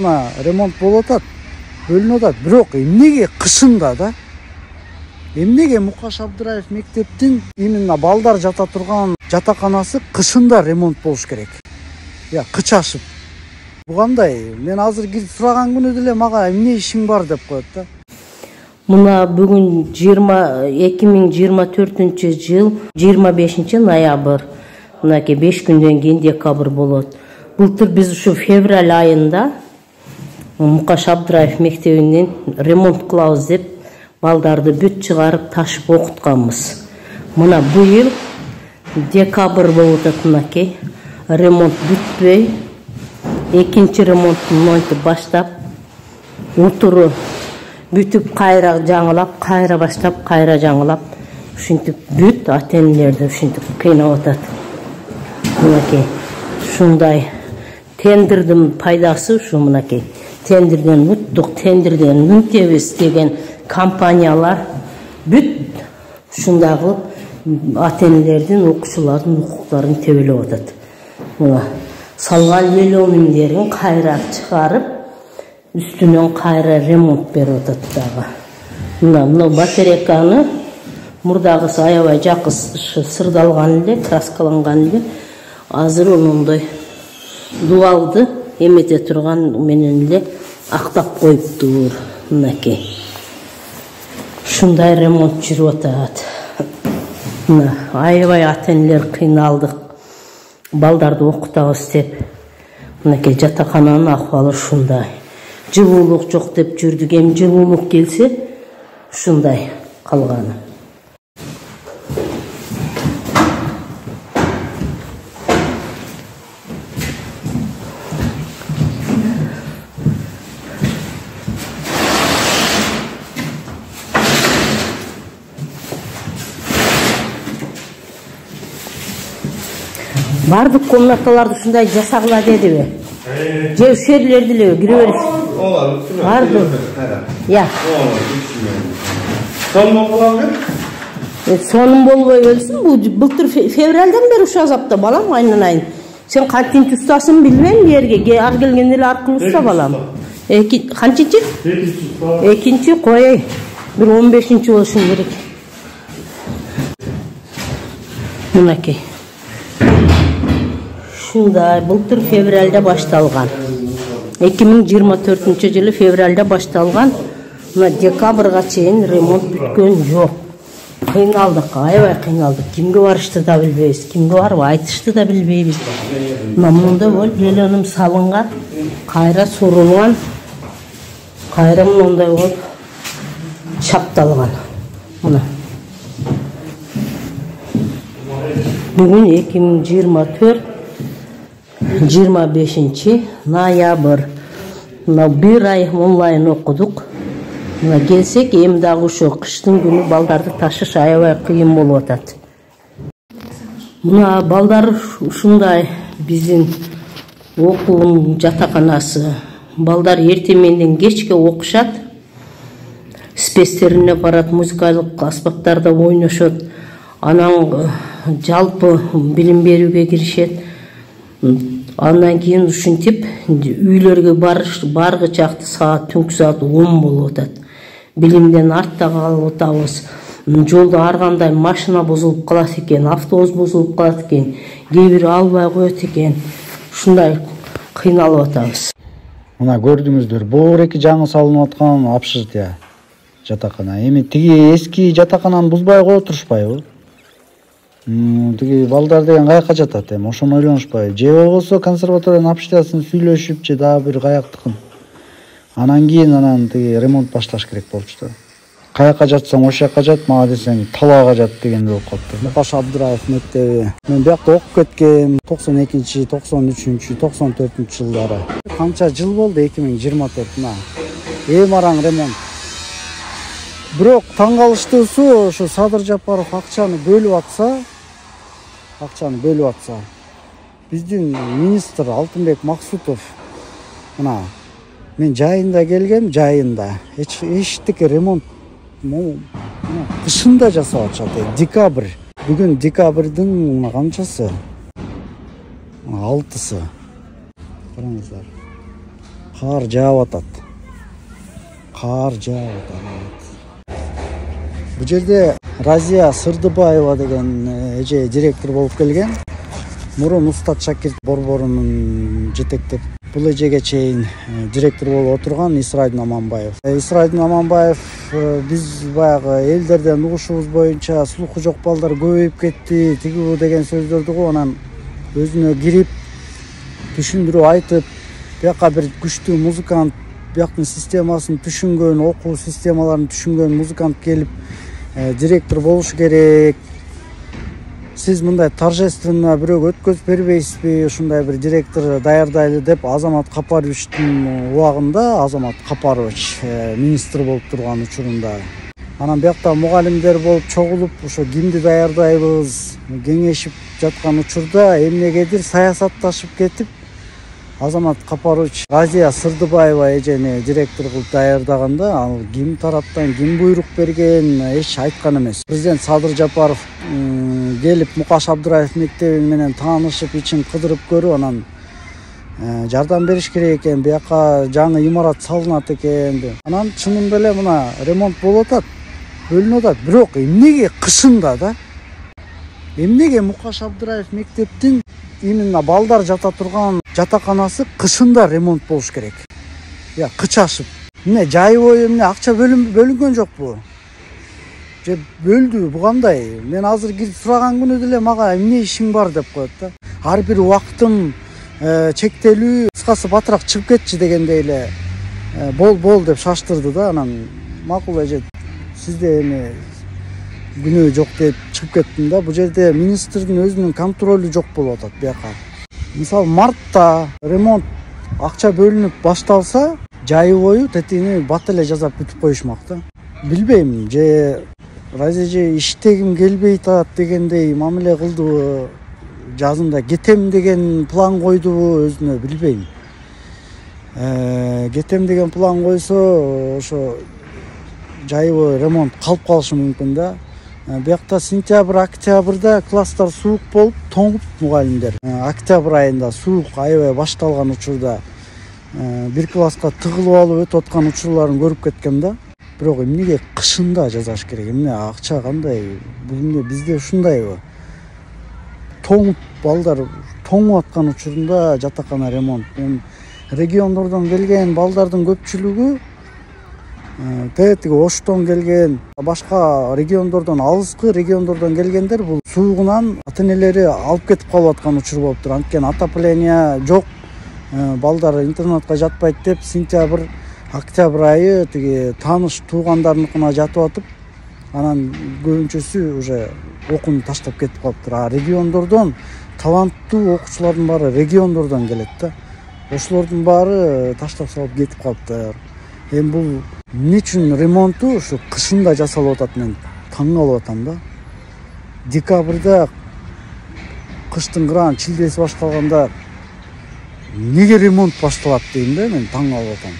Мына ремонт болуп атат, бөлүнүп атат. Бирок эмнеге кышында да? Эмнеге Мукаш Абдыраев мектептин именно балдар жата турган жатаканасы кышында ремонт болуш керек? Я кыч ашып. Бу кандай? Мен азыр кирип сураган күнү деле мага эмне ишиң бар деп коет да. Мына бүгүн 2024 жыл 25 ноябрь. Мынакей 5 күндөн кийин декабрь болот. Былтыр биз ушу февраль айында Мукаш Абдыраев мектебинен ремонт кылабыз деп балдарды бүт чыгарып ташып окутканбыз. Мына быйыл декабрь болуп атат мынакей. Ремонт бүтпөй, экинчи ремонттун монтип баштап, утуру бүтүп кайра жаңылап, кайра баштап, кайра жаңылап, ушинтип бүт ата-энелерди ушинтип кыйнап атат. Мынакей ушундай тендердин пайдасы ушу мынакей. Тендерден уттук, тендерден үнтебиз деген компаниялар бүт ушундай кылып ата-энелердин, окуучулардын укуктарын тебелеп атат. Мына салган миллиондерин кайра чыгарып, үстүнөн кайра ремонт берип атат дагы. Мына батарейканы мурдагысы аябай жакы сырдалган эле, краскаланган эле. Азыр онундай дуалды эмете турган менен эле актап коюптур. Мынакей. Ушундай ремонт жүрүп атат. Мына аябай ата-энелер кыйналдык. Балдарды окутабыз деп. Мынакей жатакананын акыбалы ушундай. Жылуулук жок деп жүрдүк, эми жылуулук келсе ушундай калганы. Бардык комнаталарды ушундай жасагыла дедиби? Же ушерлерди эле кире бериш? Барды. Я. Сонун болобу? Сонун болбой өлсүн. Бул былтыр февралдан бери ушу азапта балам, айнын. Сен кантинчи устасың билбейм, жерге ар келген эле аркылуу уста балам. Канчинчи? Экинчи кой. Бир 15-чи болушун керек. Мынакей. Ушундай былтыр февралда башталган. 2024 жылы февралда башталган. Мына декабрга чейин ремонт бүткөн жок. Кыйналдык, аябай кыйналдык. Кимге барышты да билбейбиз, кимге барып айтышты да билбейбиз. Мына мында бол белөнүм салынган, кайра сурулган, кайра мындай болуп чапталган. Мына. Бүгүн 2024 25 ноябрь. Мына бир ай онлайн окудук. Мына келсек, эми дагы ошо кыштын күнү балдарды ташыш аябай кыйын болуп атат. Мына балдар ушундай биздин окуум жатаканасы. Балдар эртең менен кечке окушат. Спестерине барат, музыкалык аспаптарда ойношот. Анан жалпы билим берүүгө киришет. Андан кийин ушинтип үйлөргө баргы чакты саат түнкү саат 10 болуп атат. Билимден артта калып атабыз. Жолдо ар кандай машина бузулуп калат экен, автобус бузулуп калат экен, кээ бири албай коет экен. Ушундай кыйналып атабыз. Мына көрдүңүздөр, боор-эки жаңы салынып аткан общежитие жатакана. Эми тиги эски жатакананы бузбай кое турушпайбы? Тиги балдар деген каяка жатат эми, ошону ойлонушпайбы? Же болбосо консерваториянын общежитиясын сүйлөшүп же дагы бир каяктыкын. Анан кийин тиги ремонт башташ керек болчу. Каяка жатсаң ошол жака жат, мага десең талаага жат деген болуп калыптыр. Мукаш Абдыраев мектеби. Мен биякта окуп кеткем 92, 93, 94 жылдары. Канча жыл болду 2024-на. Эми араң ремонт. Бирок таң калыштуусу ошо Садыр Жапаров акчаны бөлүп атса, биздин министр Алтынбек Максутов мына мен жайында келгем, жайында эчтеке ремонт кышында жасап атышат. Декабрь. Бүгүн декабрдын канчасы? 6-сы. Караңыздар. Кар жаап атат. Кар жаап атат. Бул жерде Разия Сырдыбаева деген эже директор болуп келген. Мурун Устат Шакирт борборунун жетектеп бул эжеге чейин директор болуп отурган Исрайдын Аманбаев. Исрайдын Аманбаев биз баягы элдерден угушубуз боюнча слуху жок балдар көбөйүп кетти, тигүү деген сөздөрдү го анан өзүнө кирип түшүндүрүп айтып, бияка бир күчтүү музыкант, бияктын системасын түшүнгөн, окуу системаларын түшүнгөн музыкант келип директор болуш керек. Сиз мындай торжественно бирөөгө өткөзүп бербейсизби? Ушундай бир директор даярдайлы деп Азамат Капаровичтин убагында, Азамат Капарович министр болуп турган учурунда. Анан биякта мугалимдер болуп чогулуп, ошо кимди даярдайбыз, кеңешип жаткан учурда эмнегедир саясатташып кетип, Азамат Капарович Разия Сырдыбаева эжени директор кылып даярдаганда, ал ким тараптан ким буйрук берген эч айткан эмес. Президент Садыр Жапаров келип Мукаш Абдыраев мектеби менен таанышып, ичин кыдырып көрүп, анан жардам бериш керек экен, бияка жаңы имарат салынат экен. Анан чынында эле мына ремонт болуп атат, бөлүнүп атат. Бирок эмнеге кышында да? Эмнеге Мукаш Абдыраев мектептин именно балдар жата турган жатаканасы кышында ремонт болуш керек? Я кычашып. Эмне жайбой эмне акча бөлүнгөн жокпу? Же бөлдү, бу кандай? Мен азыр кирип сураган күнү деле мага эмне ишиң бар деп коет да. Ар бир убактым чектелүү, кыскасы батыраак чыгып кетчи дегендей эле бол деп шаштырды да. Анан макул эже, сизде эми күнөө жок деп чыгып кеттим да. Бул жерде министрдин өзүнүн контролу жок болуп атат бияка. Мисалы мартта ремонт акча бөлүнүп башталса, жайы бою тетини бат эле жазап бүтүп коюшмак да. Билбейм, же Разия эже иштегим келбей атат дегендей мамиле кылдыбы, жазында кетем деген план койдубу, өзүнө билбейм. Кетем деген план койсо, ошо жайбой ремонт калып калышы мүмкүн да. Биякта сентябрь, октябрда класстар суук болуп, тоңуп мугалимдер. Октябрь айында суук аябай башталган учурда бир класска тыгылып алып өтүп аткан учурларын көрүп кеткем да. Бирок эмнеге кышында жазаш керек? Эмне акча кандай? Бул эмне бизде ушундайбы? Тоңуп балдар тоңуп аткан учурунда жатакана ремонт. Региондордон келген балдардын көпчүлүгү тетиги Оштон келген, башка региондордон, алыскы региондордон келгендер бул суугунан ата-энелери алып кетип калып аткан учур болуптур. Анткени отопление жок, балдар интернатка жатпайт деп сентябрь, октябрь айы тиги тааныш туугандарыныкына жатып атып, анан көбүнчөсү уже окууну таштап кетип калыптыр. А региондордон таланттуу окуучулардын баары региондордон келет да. Ошолордун баары таштап салып кетип калыптыр. Эми бул эмне үчүн ремонту ушу кышында жасалып атат, мен таң калып атам да. Декабрда кыштын кыраан чилдеси башталганда эмнеге ремонт башталат дейм да, мен таң калып атам.